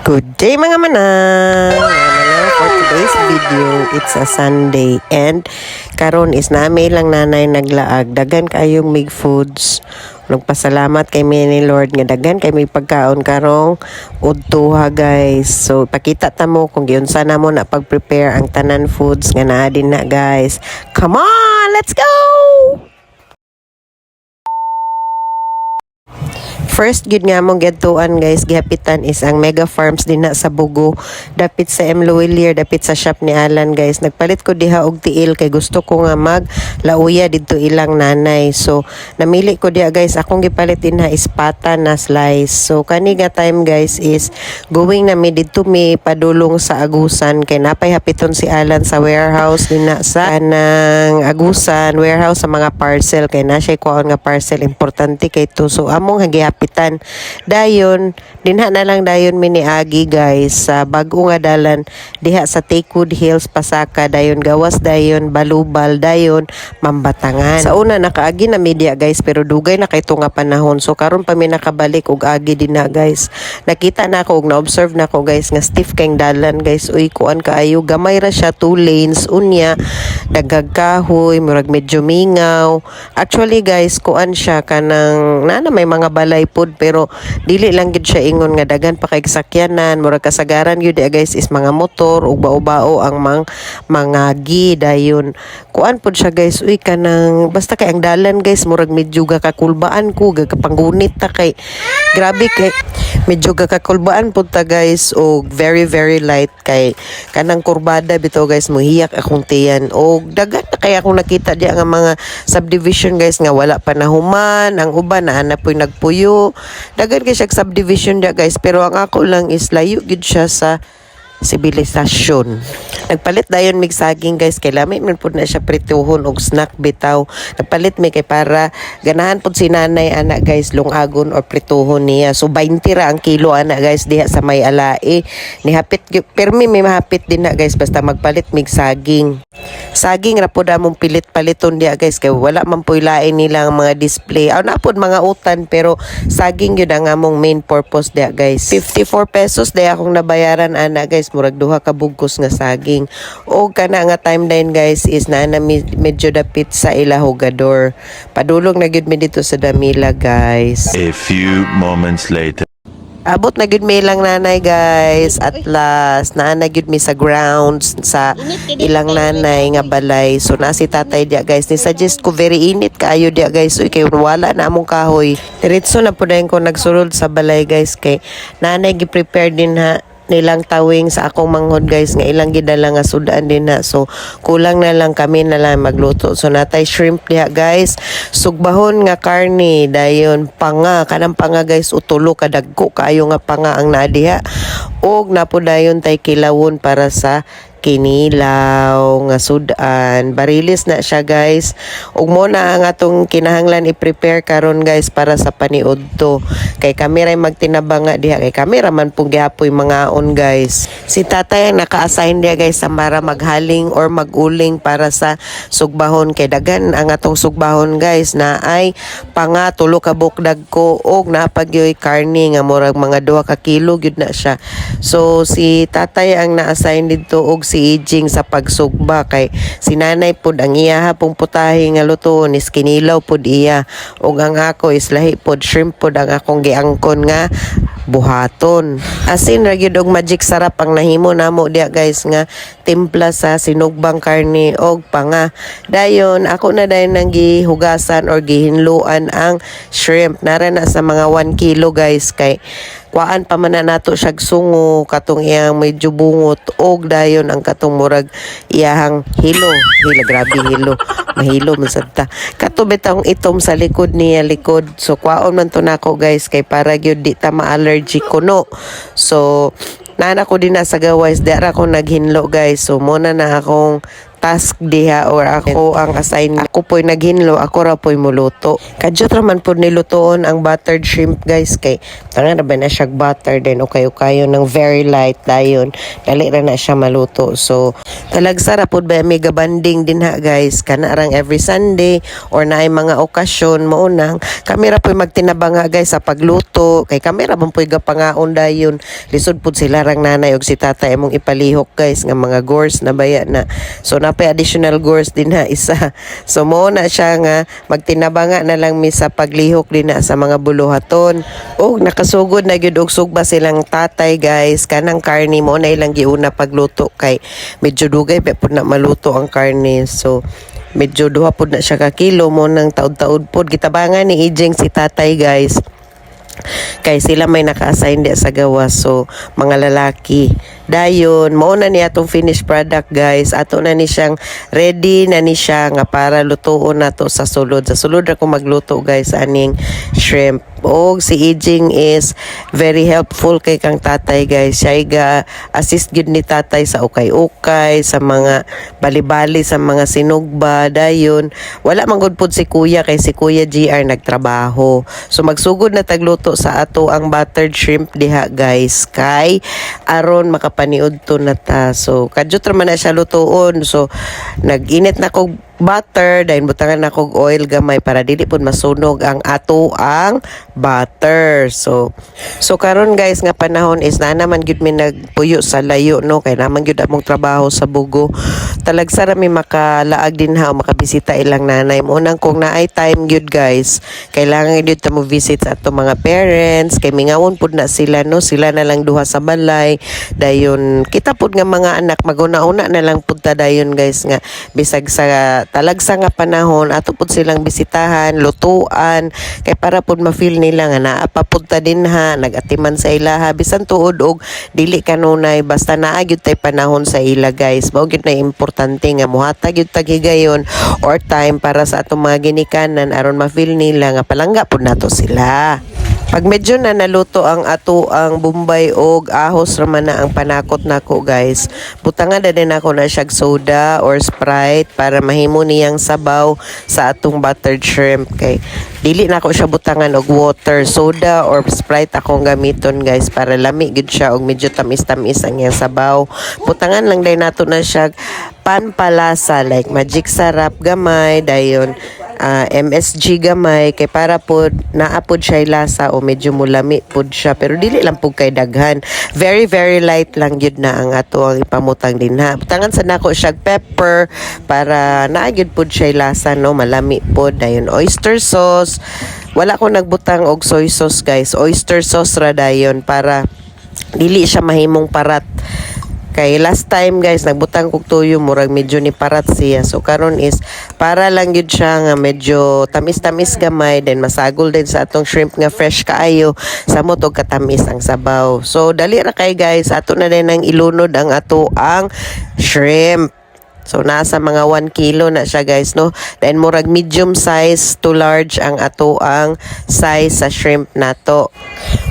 Good day mga manang! For today's video, it's a Sunday and karon is namin lang nanay naglaag. Dagan kayong mig foods. Nagpasalamat kay ni Lord nga dagan kay may pagkaon karong udtuha guys. So pakita ta mo kung giun sana mo na pag-prepare ang tanan foods nga naa din na guys. Come on, let's go! First gid nga mong gedtuan guys, gihapitan is ang Mega Farms din na sa Bugo. Dapit sa M. Luwilier, dapit sa shop ni Alan guys. Nagpalit ko diha og tiil kay gusto ko nga maglauya didto ilang nanay. So namili ko diha guys, akong gipalit din na ispata na slice. So kani nga time guys is going na mi didto mi padulong sa Agusan kay napay hapiton si Alan sa warehouse din na sa nang Agusan warehouse sa mga parcel kay na siya kuon nga parcel importante kay to. So among hagihapitan dayon dinha na lang dayon mi ni Agi guys sa bag-o nga dalan diha sa Takewood Hills Pasaka dayon gawas dayon Balubal dayon Mambatangan. Sa una nakaagi na media guys pero dugay na kay nga panahon so karon pa mi nakabalik og agi din na guys. Nakita na ako og na-observe na ako guys nga stiff kayong dalan guys. Uy kuan kaayo gamay ra siya 2 lanes unya dagag kahoy murag medyo mingaw. Actually guys kuan siya kanang na may mga balay pod pero dili lang gid siya ingon nga dagan pa kay sakyanan murag kasagaran gyud guys is mga motor ug bao-bao ang mga dayon kuan pod siya guys. Uy kanang basta kay ang dalan guys murag medyo kakulbaan ko gagapanggunit ta kay grabe kay medyo kakulbaan pod ta guys og very very light kay kanang kurbada bitaw guys mohiyak akong tiyan og dagan na kay akong nakita diya nga mga subdivision guys nga wala pa nahuman ang uban na po'y nagpuyo dagan kay siya subdivision diya guys pero ang ako lang is layo gid siya sa sibilisasyon. Nagpalit dayon mig saging guys kay lami man pud na siya prituhon og snack bitaw. Nagpalit mi kay para ganahan pud si nanay ana guys lungagon or prituhon niya. So 20 ra ang kilo ana guys diha sa may alai. Ni hapit permi may mahapit din na guys basta magpalit mig saging. Saging ra pud among pilit-paliton diha guys kay wala man puy lain nila ang mga display. Aw na pud mga utan pero saging gyud ang among main purpose diha guys. 54 pesos diha akong nabayaran ana guys murag duha ka bugkos nga saging. O kana nga timeline guys is na medyo dapit sa ilahugador. Padulong na gyud mi dito sa Damila guys. A few moments later. Abot na gyud mi lang nanay guys. At last na gyud mi sa grounds sa ilang nanay nga balay. So na si tatay dia guys ni suggest ko very init kaayo dia guys. Uy kay wala na among kahoy. Diretso na pud ko nagsulod sa balay guys kay nanay gi-prepare din ha nilang tawing sa akong manghod guys nga ilang gidala nga sudan din na so kulang na lang kami na lang magluto. So natay shrimp diha guys, sugbahon nga karne dayon panga kanang panga guys utulo kadagko kaayo nga panga ang naa diha og napudayon tay kilawon para sa kinilaw nga sudan. Barilis na siya guys ug mo na ang atong kinahanglan i-prepare karon guys para sa paniudto kay kami ray magtinabang nga diha kay kami ra man pug gihapoy mga on guys. Si tatay ang naka-assign diha guys sa para maghaling or maguling para sa sugbahon kay dagan ang atong sugbahon guys na ay panga tulo ka bukdag ko og napagyoy karne nga murag mga 2 ka kilo gyud na siya. So si tatay ang na-assign dito og si Ijing sa pagsugba kay si nanay pud ang iya hapong putahe nga lutoon is kinilaw pud iya ug ang ako is lahi pud shrimp pud ang akong giangkon nga buhaton. Asin ra gyud og magic sarap ang nahimo namo diya guys nga timpla sa sinugbang karne og panga. Dayon ako na dayon nang gihugasan or gihinluan ang shrimp nara na sa mga 1 kilo guys kay kuan pa man na nato siya sungo katong iyang medyo bungot og dayon ang katong murag iyahang hilo grabe hilo mahilo man sad ta kato betang itom sa likod niya likod. So kuaon man to nako guys kay para gyud di ta ma-allergic kuno. So nana ko din na sa gaways dara ko naghinlo guys. So muna na akong task diha or ako ang assignment. Ako po'y naghinlo, ako ra po'y muluto. Kadyot raman po nilutoon ang buttered shrimp guys kay tanga na ba na siya butter din o kayo ng very light dayon. Dali ra na siya maluto. So talagsa ra pud ba mega banding din ha guys kana rang every Sunday or naay mga okasyon mo unang kami ra po'y magtinabang ha guys sa pagluto kay kami ra man po'y gapangaon dayon. Lisod pud sila rang nanay og si tatay among ipalihok guys nga mga gores na baya na. So napay additional gores din ha isa. So mo na siya nga magtinabanga na lang mi sa paglihok din na sa mga buluhaton. Og nakasugod na gyud og sugba silang tatay guys kanang karni mo na ilang giuna pagluto kay medyo dugay pa pud na maluto ang karni. So medyo duha pud na siya ka kilo mo nang taud-taud pud gitabangan ni Ijeng si tatay guys. Kay sila may naka-assign di sa gawas so mga lalaki dayon mao na niya tong finished product guys ato na ni siyang ready na ni siya nga para lutuon nato sa sulod ra ko magluto guys aning shrimp og si Ijing is very helpful kay kang tatay guys siya ga assist gud ni tatay sa ukay-ukay sa mga bali-bali sa mga sinugba dayon wala man gud pud si kuya kay si kuya GR nagtrabaho so magsugod na tagluto sa ato ang buttered shrimp diha guys kay aron makapaniud to na ta so kadyot ra man na siya lutuon so nag-init na kog butter dahil butangan na kog oil gamay para dili pud masunog ang ato ang butter so karon guys nga panahon is na naman gyud mi nagpuyo sa layo no kay naman gyud among trabaho sa Bugo talagsa ra mi makalaag din ha o makabisita ilang nanay mo nang kung naay time gyud guys kailangan gyud ta mo visit sa ato mga parents kay mingawon pud na sila no sila na lang duha sa balay dayon kita pud nga mga anak maguna-una na lang pud ta dayon guys nga bisag sa talagsa nga panahon ato pud silang bisitahan lutuan kay para pud ma-feel nila nga naa pa pud ta din ha nagatiman sa ilaha bisan tuod og dili kanunay basta naa gyud tay panahon sa ila guys mao gyud na importante nga mohatag gyud tag higayon or time para sa atong mga ginikanan aron ma-feel nila nga palangga pud nato sila. Pag medyo na naluto ang ato ang bombay og ahos raman na ang panakot nako guys. Butangan na din ako na siyag soda or Sprite para mahimo niyang sabaw sa atong buttered shrimp kay dili na ako siya butangan og water, soda or Sprite akong gamiton guys para lami gid siya og medyo tamis-tamis ang iyang sabaw. Butangan lang dai nato na siyag panpalasa like magic sarap gamay dayon MSG gamay kay para pod naapod siya lasa o medyo mulami pod siya pero dili lang pud kay daghan very light lang gyud na ang ato ang ipamutang din ha butangan sa nako siya pepper para naagid pod siya lasa no malami pod dayon oyster sauce wala ko nagbutang og soy sauce guys oyster sauce ra dayon para dili siya mahimong parat kay last time guys nagbutang kog tuyo murag medyo ni parat siya so karon is para lang gyud siya nga medyo tamis-tamis gamay then masagol din sa atong shrimp nga fresh kaayo sa mo tog katamis ang sabaw so dali ra kay guys ato na din ang ilunod ang ato ang shrimp. So nasa mga 1 kilo na siya guys no. Then murag medium size to large ang ato ang size sa shrimp nato.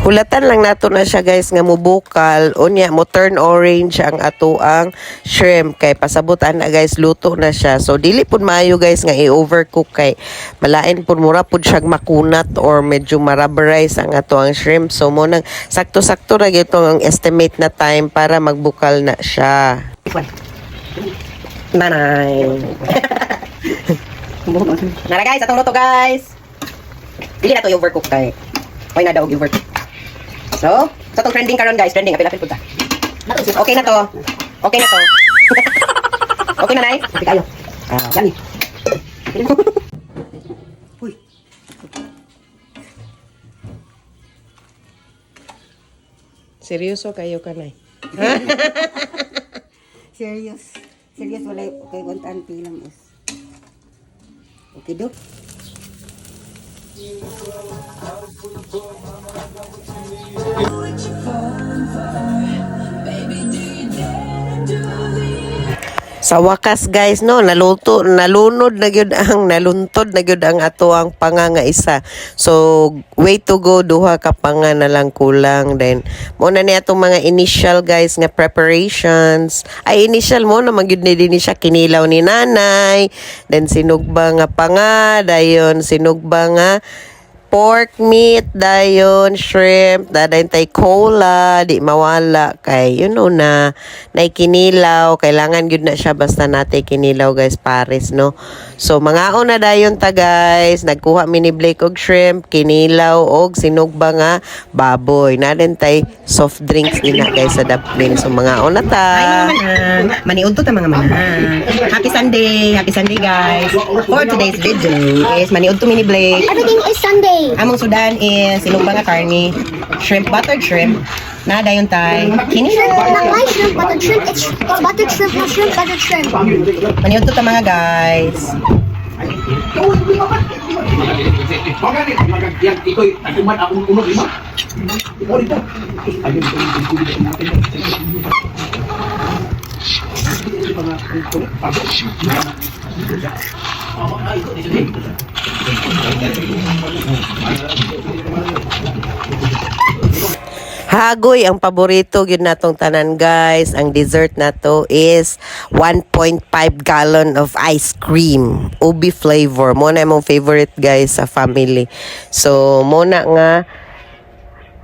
Hulatan lang nato na siya guys nga mubukal unya mo turn orange ang ato ang shrimp kay pasabutan na guys luto na siya. So dili pud maayo guys nga i-overcook kay malain pud mura pud siya makunat or medyo marabberize ang ato ang shrimp. So mo nang sakto-sakto ra gyud ang estimate na time para magbukal na siya. Nanay. Nara guys, atong luto guys. Dili na to overcook kay. Oy na daw overcook. So, sa tong trending karon guys, trending apil-apil pud ta. Okay na to. Okay na to. Okay na nay? Okay kayo. Yummy. Uy. Seryoso kayo kanay? Serious. Serious wala kay kontaan pilang is. Okay do. Sa wakas guys no, nalunod na gyud ang naluntod na gyud ang ato ang pangangaisa. So way to go, duha ka panga na lang kulang. Then mo na ni atong mga initial guys nga preparations. Ay initial mo na magyud ni din siya kinilaw ni nanay. Then sinugba nga panga, dayon sinugba nga pork meat, dayon shrimp, dadayon tay cola, di mawala kay you know na kinilaw, kailangan gyud na siya basta natay kinilaw guys pares no. So mga na dayon ta guys, nagkuha mi ni Blake og shrimp, kinilaw og sinugba nga baboy. Na din tay soft drinks din na guys sa daplin. So mga na ta. Maniud to ta mga manang. Happy Sunday guys. For today's video is maniud to mini Blake. Everything is Sunday. Among sudan is sinugba nga karni, shrimp, buttered shrimp, na dayon tay. Kini Not my shrimp, buttered shrimp. It's buttered shrimp, not shrimp, buttered shrimp. maniud to ta mga guys. Hagoy, ang paborito gyud natong tanan guys. Ang dessert nato is 1.5 gallon of ice cream. Ubi flavor. Mo na imong favorite guys sa family. So, mo na nga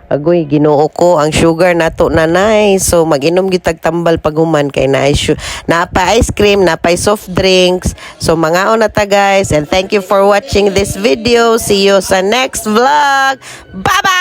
agoy, ginoo ko ang sugar nato nanay. So mag-inom gyud tag tambal paghuman kay naapa ice cream, naapa soft drinks. So mga na ta guys, and thank you for watching this video. See you sa next vlog. Bye-bye.